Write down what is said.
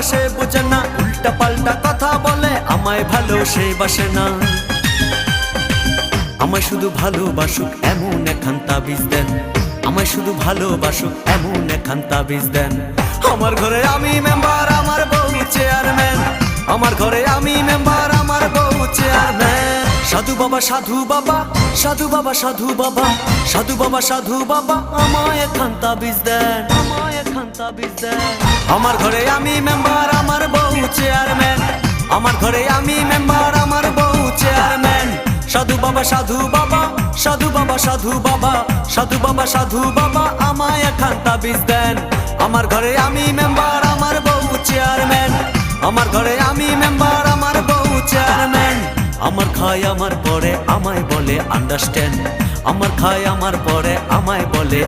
সে বোঝে না, উল্টা পাল্টা কথা বলে, আমায় ভালো সে বাসে না। আমায় শুধু ভালোবাসুক এমন একখান তাবিজ দেন, আমায় শুধু ভালোবাসুক এমন একখান তাবিজ দেন। আমার ঘরে আমি মেম্বার, আমার বউ চেয়ারম্যান। আমার ঘরে আমি মেম্বার, আমার বউ চেয়ারম্যান। সাধু বাবা সাধু বাবা, সাধু বাবা সাধু বাবা, সাধু বাবা সাধু বাবা, আমায় একখান তাবিজ দেন, আমায় একখান তাবিজ দেন। আমার ঘরে আমি মেম্বার, আমার বউ চেয়ারম্যান। আমার ঘরে আমি মেম্বার, আমার বউ চেয়ারম্যান। সাধু বাবা সাধু বাবা, সাধু বাবা সাধু বাবা, সাধু বাবা সাধু বাবা, আমায় একখান তাবিজ দেন। আমার ঘরে আমি মেম্বার, আমার বউ চেয়ারম্যান। আমার ঘরে আমি মেম্বার, আমার বউ চেয়ারম্যান। আমার খায় আমার পরে আমায় বলে আন্ডারস্ট্যান্ড, আমার খায় আমার পরে আমায় বলে